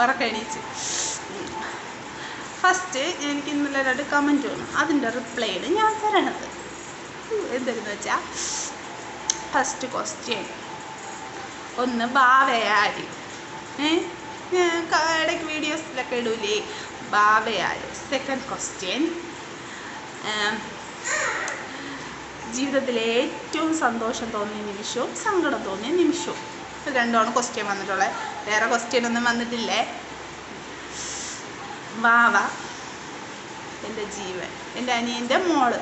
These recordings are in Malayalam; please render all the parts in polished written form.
ഉറക്കണീച്ച്. ഫസ്റ്റ് എനിക്ക് ഇന്നലെ 2 കമൻറ്റ് വന്നു, അതിൻ്റെ റിപ്ലൈയാണ് ഞാൻ തരണത്. എന്തെന്ന് വെച്ചാൽ ഫസ്റ്റ് ക്വസ്റ്റ്യൻ ഒന്ന് ബാവയാര്, ഇടയ്ക്ക് വീഡിയോസിലൊക്കെ ഇടൂലേ ബാവയാര്. സെക്കൻഡ് ക്വസ്റ്റ്യൻ ജീവിതത്തിലെ ഏറ്റവും സന്തോഷം തോന്നിയ നിമിഷവും സങ്കടം തോന്നിയ നിമിഷവും. ഇത് രണ്ടുമാണ് ക്വസ്റ്റ്യൻ വന്നിട്ടുള്ളത്, വേറെ ക്വസ്റ്റ്യൻ ഒന്നും വന്നിട്ടില്ലേ. വാവ എൻ്റെ ജീവൻ, എൻ്റെ അനിയൻ്റെ മോള്,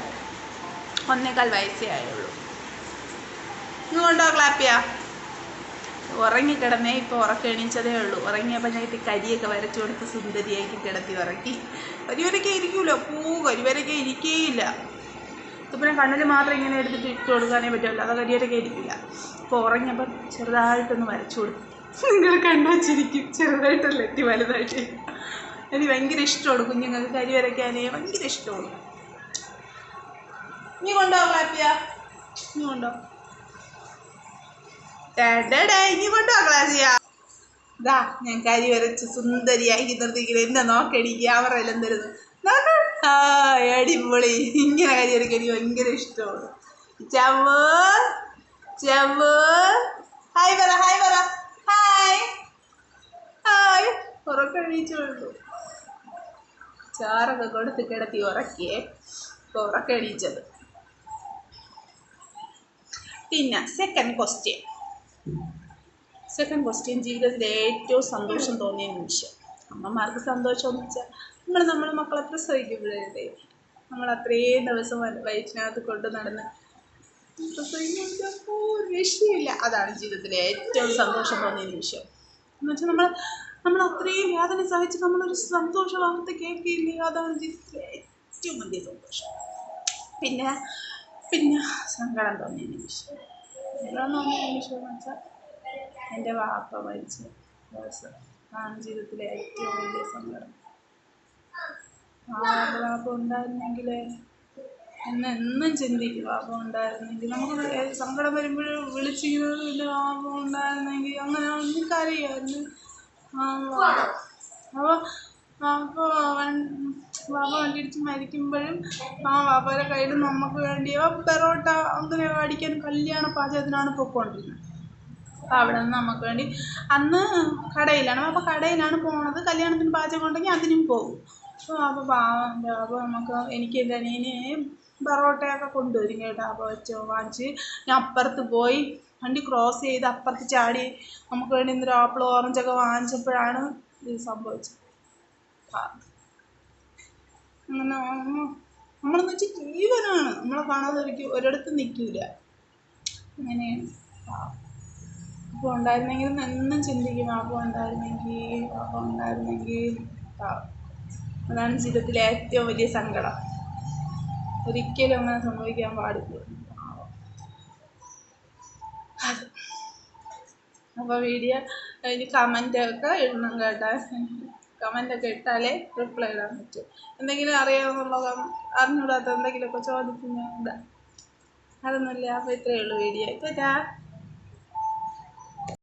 1.25 വയസ്സേ ആയുള്ളൂ. ഇങ്ങോട്ടോ ക്ലാപ്പിയാ. ഉറങ്ങിക്കിടന്നേ, ഇപ്പോൾ ഉറക്കം എണീച്ചതേ ഉള്ളൂ. ഉറങ്ങിയപ്പോൾ ഞാൻ കരിയൊക്കെ വരച്ചു കൊടുത്ത് സുന്ദരിയാക്കി കിടത്തി ഉറക്കി. കരിവരയ്ക്ക് ഇരിക്കൂല, കരിവരയ്ക്ക് ഇരിക്കേയില്ല. പിന്നെ കണ്ണിൽ മാത്രം ഇങ്ങനെ എടുത്തിട്ട് ഇട്ട് കൊടുക്കാനേ പറ്റുമല്ലോ, അത് കരിവരയ്ക്ക് ഇരിക്കില്ല. അപ്പോൾ ഉറങ്ങിയപ്പോൾ ചെറുതായിട്ടൊന്ന് വരച്ചു കൊടുത്തു. നിങ്ങൾ കണ്ടു വച്ചിരിക്കും, ചെറുതായിട്ടല്ല എത്തി വലുതായിട്ട്. എനിക്ക് ഭയങ്കര ഇഷ്ടമാണ് കുഞ്ഞുങ്ങൾക്ക് കരി വരയ്ക്കാനേ ഭയങ്കര ഇഷ്ടമാണ്. നീ കൊണ്ടോ ക്ലാപ്പിയാ, നീ കൊണ്ടോ ഇനി കൊണ്ടോ ക്ലാസ്സിയാ. ഇതാ ഞാൻ കരി വരച്ച് സുന്ദരിയാക്കി നിർത്തിക്കില്ല. എന്നെ നോക്കടി, ക്യാമറയിലും തരുന്നു. അടിപൊളി. ഇങ്ങനെ കരി വരയ്ക്കാൻ എനിക്ക് ഭയങ്കര ഇഷ്ടമാണ്. ചവ്വ് ചവ്വ് ഹായ് പറ, ഹായ് പറ, ഹായ് ഹായ്. ഉറക്കണീച്ചുള്ളൂ, ചാറൊക്കെ കൊടുത്ത് കിടത്തി ഉറക്കിയേ, ഇപ്പോൾ ഉറക്കണീച്ചത്. പിന്നെ സെക്കൻഡ് ക്വസ്റ്റ്യൻ ജീവിതത്തിലെ ഏറ്റവും സന്തോഷം തോന്നിയ നിമിഷം. അമ്മമാർക്ക് സന്തോഷം എന്ന് വെച്ചാൽ നമ്മൾ മക്കളെ പ്രസവിക്കുമ്പോഴേ നമ്മൾ അത്രയും ദിവസം വയറ്റിനകത്ത് കൊണ്ട് നടന്ന് പ്രസവിക്കുമ്പോൾ രക്ഷയില്ല. അതാണ് ജീവിതത്തിലെ ഏറ്റവും സന്തോഷം തോന്നിയ നിമിഷം എന്ന് വെച്ചാൽ നമ്മൾ അത്രയും വേദന സഹിച്ച് നമ്മളൊരു സന്തോഷ വാർത്ത കേൾക്കില്ലേ, അതാണ് ജീവിതത്തിലെ ഏറ്റവും വലിയ സന്തോഷം. പിന്നെ സങ്കടം തോന്നിയ നിമിഷം എന്ന് വെച്ചാൽ എൻ്റെ വാപ്പ മരിച്ച ദിവസം ആണ് ജീവിതത്തിലെ ഏറ്റവും വലിയ സങ്കടം. വാപ്പ ഉണ്ടായിരുന്നെങ്കിൽ എന്നും ചിന്തിക്കും, വാപ്പ ഉണ്ടായിരുന്നെങ്കിൽ. നമുക്ക് സങ്കടം വരുമ്പോൾ വിളിച്ചിരുന്നത് ഇല്ല, വാപ്പ ഉണ്ടായിരുന്നെങ്കിൽ അങ്ങനെ ഒന്നും കരയായിരുന്നു. അപ്പോൾ വാപ്പ വണ്ടിയിടിച്ച് മരിക്കുമ്പോഴും വാപ്പയുടെ കയ്യിൽ നമുക്ക് വേണ്ടി പെറോട്ട അങ്ങനെ അടിക്കാൻ കല്യാണ പാചകത്തിനാണ് പൊയ്ക്കൊണ്ടിരുന്നത്. അപ്പോൾ അവിടെ നിന്ന് നമുക്ക് വേണ്ടി അന്ന് കടയിലാണ്, അപ്പോൾ കടയിലാണ് പോണത്. കല്യാണത്തിന് പാചകം ഉണ്ടെങ്കിൽ അതിനും പോകും. അപ്പോൾ നമുക്ക് എനിക്ക് എൻ്റെ അനിയന് പെറോട്ടയൊക്കെ കൊണ്ടുവരും കേട്ടോ. അപ്പോൾ വാങ്ങിച്ച് ഞാൻ അപ്പുറത്ത് പോയി വണ്ടി ക്രോസ് ചെയ്ത് അപ്പുറത്ത് ചാടി നമുക്ക് വേണ്ടി ഇന്നൊരു ആപ്പിൾ ഓറഞ്ചൊക്കെ വാങ്ങിച്ചപ്പോഴാണ് ഇത് സംഭവിച്ചത്. അങ്ങനെ നമ്മളെന്ന് വെച്ചാൽ ജീവനാണ്, നമ്മളെ കാണാതെ ഒരിടത്തും നിൽക്കില്ല. അങ്ങനെയാണ്. അപ്പോൾ ഉണ്ടായിരുന്നെങ്കിൽ എന്നും ചിന്തിക്കും, അപ്പോൾ ഉണ്ടായിരുന്നെങ്കിൽ. അതാണ് ജീവിതത്തിലെ ഏറ്റവും വലിയ സങ്കടം. ഒരിക്കലും അങ്ങനെ സംഭവിക്കാൻ പാടില്ല. അത് അപ്പോൾ വീഡിയോ അതിന് കമൻറ്റൊക്കെ ഇടണം കേട്ടോ. കമൻറ്റൊക്കെ ഇട്ടാലേ റിപ്ലൈ ഇടാൻ പറ്റും. എന്തെങ്കിലും അറിഞ്ഞൂടാത്ത എന്തെങ്കിലുമൊക്കെ ചോദിച്ച് ഞാൻ ഇടാം. അതൊന്നുമില്ല. അപ്പോൾ ഇത്രയേ ഉള്ളൂ വീഡിയോ. ടാറ്റാ.